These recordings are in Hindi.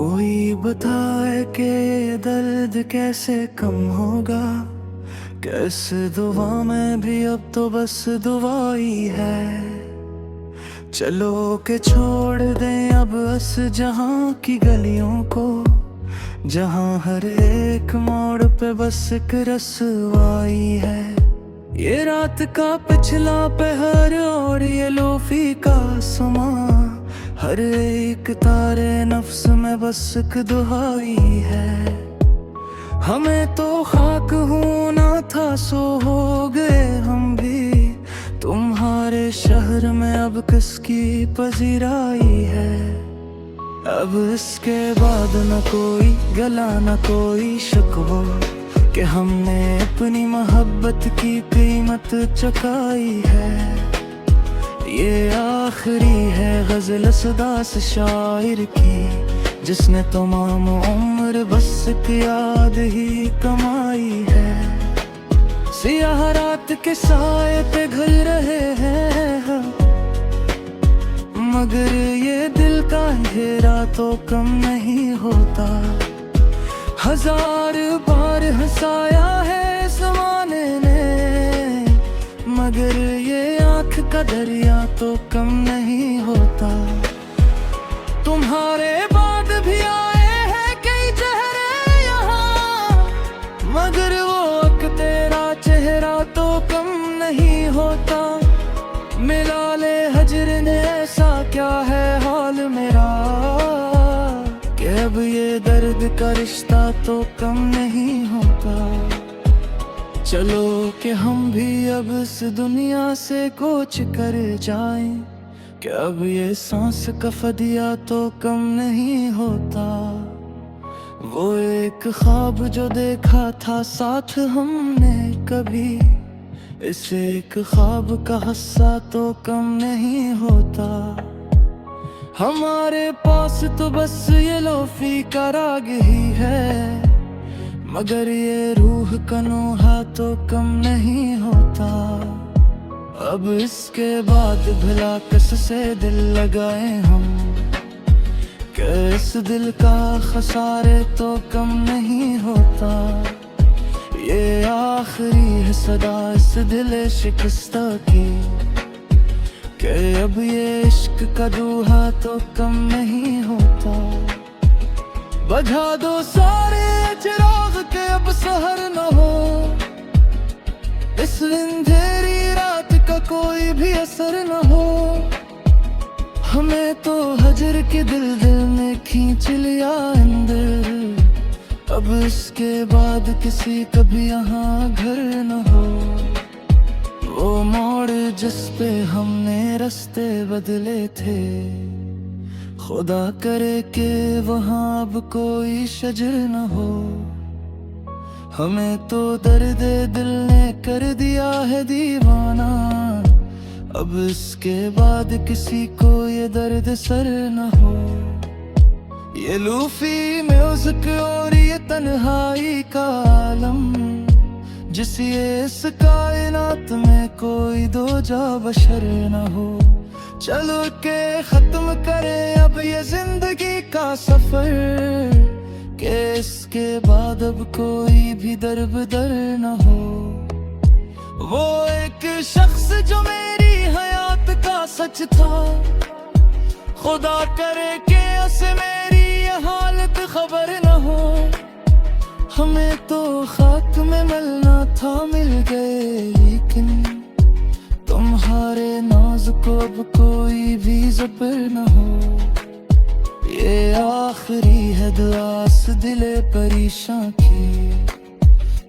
कोई बताए कि ये दर्द कैसे कम होगा। कैसे दुआ में भी अब तो बस दुआ ही है। चलो के छोड़ दें अब बस जहाँ की गलियों को, जहाँ हर एक मोड़ पे बस एक रसवाई है। ये रात का पिछला पहर और ये लोफी का समा, हर एक तारे नफ्स में बस एक दुहाई है। हमें तो खाक होना था सो हो गए हम भी, तुम्हारे शहर में अब किसकी पजीराई है। अब इसके बाद न कोई गला न कोई शिकवा कि हमने अपनी मोहब्बत की कीमत चुकाई है। ये आखिरी है गजल सदास शायर की, जिसने तमाम उम्र बस एक याद ही कमाई है। सियाह रात के साए पे घल रहे हैं हम, मगर ये दिल का अंधेरा तो कम नहीं होता। हजार बार हंसाया है ज़माने ने, मगर ये आँख का दरिया तो कम नहीं होता। तुम्हारे बाद भी आए हैं कई चेहरे यहाँ, मगर वो एक तेरा चेहरा तो कम नहीं होता। मिला ले हजर ने ऐसा क्या है हाल मेरा, कि अब ये दर्द का रिश्ता तो कम नहीं होता। चलो कि हम भी अब इस दुनिया से कूच कर जाएं, कि अब ये सांस का फदिया तो कम नहीं होता। वो एक ख्वाब जो देखा था साथ हमने कभी, इस एक ख्वाब का हिस्सा तो कम नहीं होता। हमारे पास तो बस ये लोफी का राग ही है, मगर ये रूह का नोहा तो कम नहीं होता। अब इसके बाद भला किससे दिल लगाए हम, कि इस दिल का खसारे तो कम नहीं होता। ये आखिरी है सदा इस दिल शिकस्ता की, कि अब ये इश्क का दूहा तो कम नहीं होता। बजा दो सारे चिराग के अब सहर न हो, इस अंधेरी रात का कोई भी असर न हो। हमें तो हजर के दिल ने खींच लिया अंदर, अब इसके बाद किसी कभी यहाँ घर न हो। वो मोड़ जिस पे हमने रास्ते बदले थे, खुदा करे कि वहाँ अब कोई शजर न हो। हमें तो दर्द दिल ने कर दिया है दीवाना, अब इसके बाद किसी को ये दर्द सर न हो। ये लूफी म्यूजिक और ये तन्हाई का आलम, जिस ये इस कायनात में कोई दो जा बशर न हो। चलो के खत्म करें अब ये जिंदगी का सफर, कि इसके बाद अब कोई भी दर न हो। वो एक शख्स जो मेरी हयात का सच था, खुदा करे कि उसे मेरी ये हालत खबर न हो। हमें तो खाक में मिलना था मिल गए, लेकिन तुम्हारे नाज को अब कोई भी ज़बर न हो। ये आखिरी है दुआस दिले परेशान की,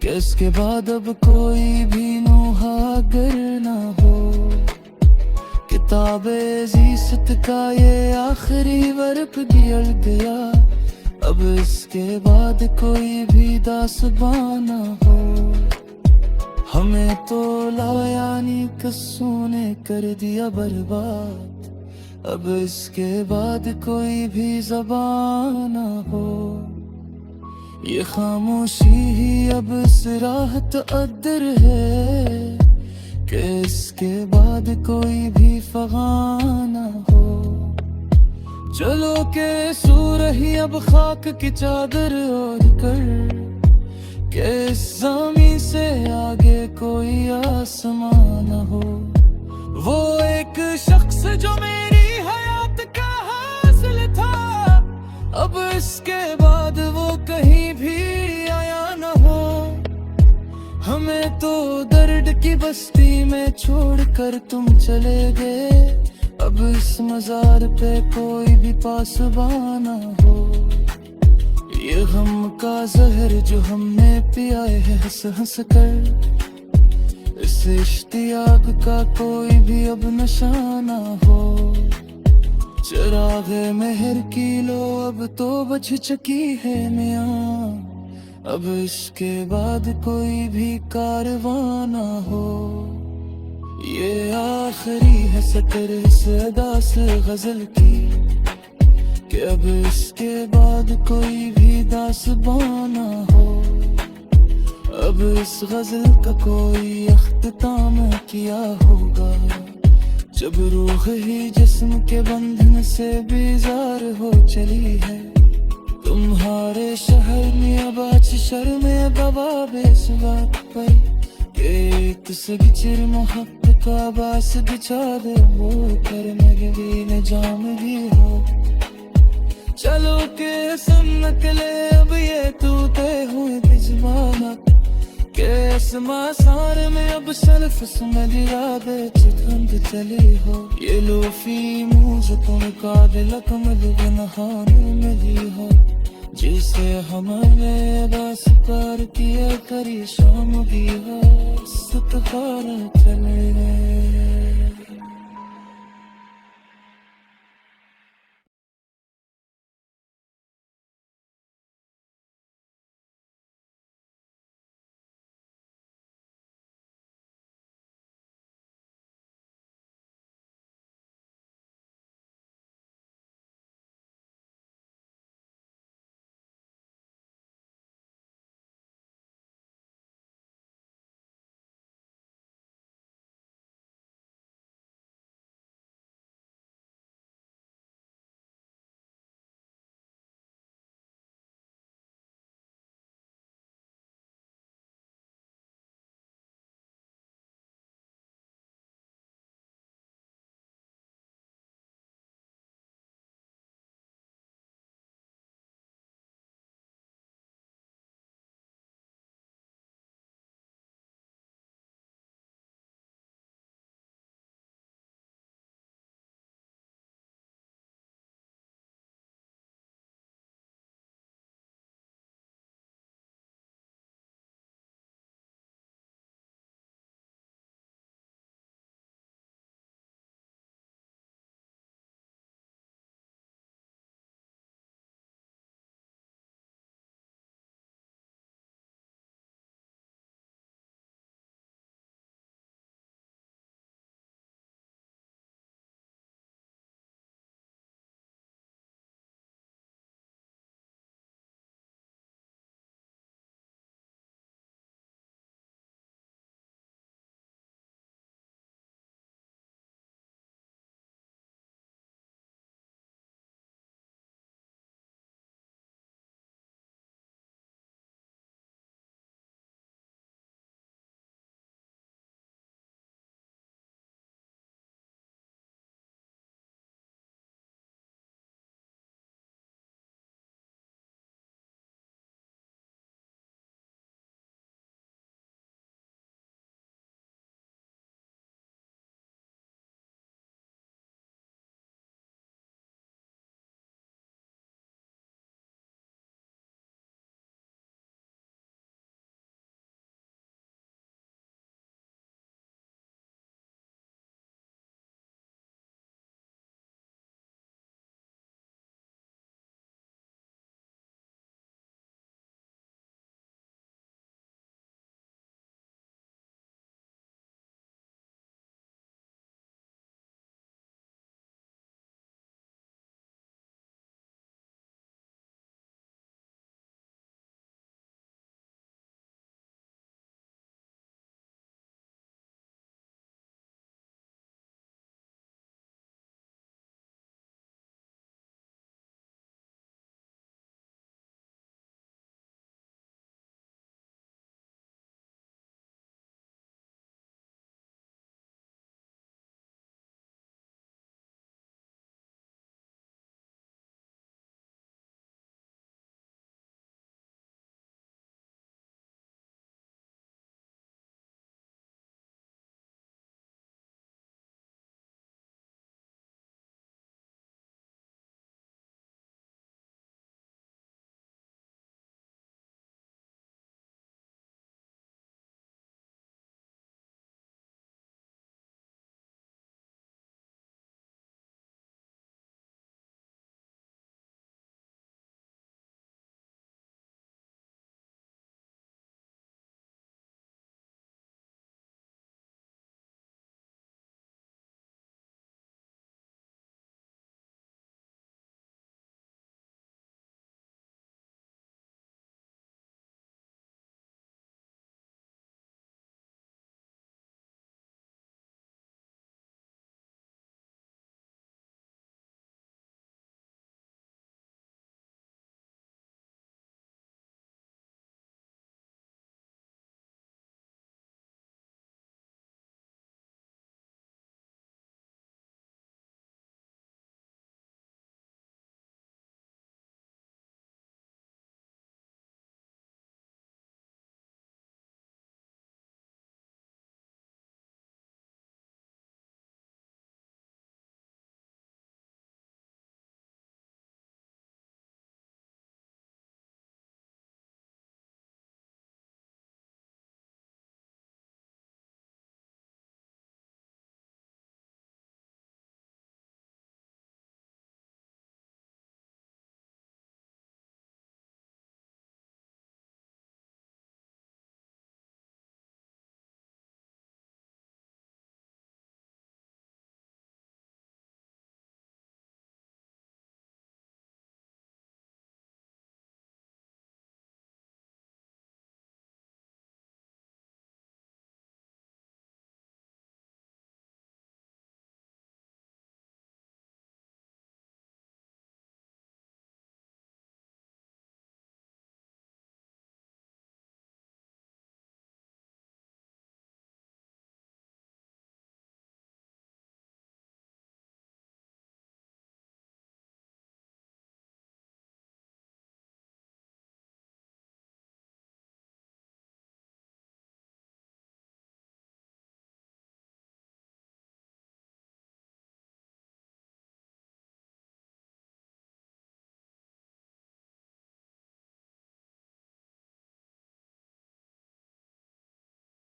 कि इसके बाद अब कोई भी नूहागर न हो। किताबे जीसत का ये आखिरी वर्क गिर गया, अब इसके बाद कोई भी दासबां न हो। हमें तो लायानी कस्सों ने कर दिया बर्बाद, अब इसके बाद कोई भी ज़बान न हो। ये खामोशी ही अब इस राहत अदर है, कि इसके बाद कोई भी फ़ग़ां न हो। चलो के सूर ही अब खाक की चादर ओढ़ कर, के इस ज़मीं से आगे कोई आसमां न हो। वो एक शख्स जो मेरी हयात का हासिल था, अब इसके बाद वो कहीं भी आया न हो। हमें तो दर्द की बस्ती में छोड़कर तुम चले गए, अब इस मजार पे कोई भी पासबान ना हो। ये गम का जहर जो हमने पिया है हंस हंस कर, इस इश्तियाक का कोई भी अब नशा ना हो। चिराग मेहर की लो अब तो बच चुकी है मियाँ, अब इसके बाद कोई भी कारवां ना हो। ये आखिरी है सतर इस अदा से गजल की, कि अब इसके बाद कोई भी दास्तां ना हो। अब इस गजल का कोई अख्तिताम किया होगा, जब रूह ही जिस्म के बंधन से बेजार हो चली है। तुम्हारे शहर में अब आज शर्मे बवाब इस बात पर, एक सगी चिर मोहब्बत का बास बिछा दे वो करने भी न जाम भी हो। चलो के सुन निकले अब ये तूते हुए बिजमाना, के समासार में अब सल्फ सुमल यादे चितंद चली हो। ये लोफी मुझ तुम काबिल कमल बनहान मिली हो, जिसे हमने बस पार किया करी शाम भी हो। सतखार चले गए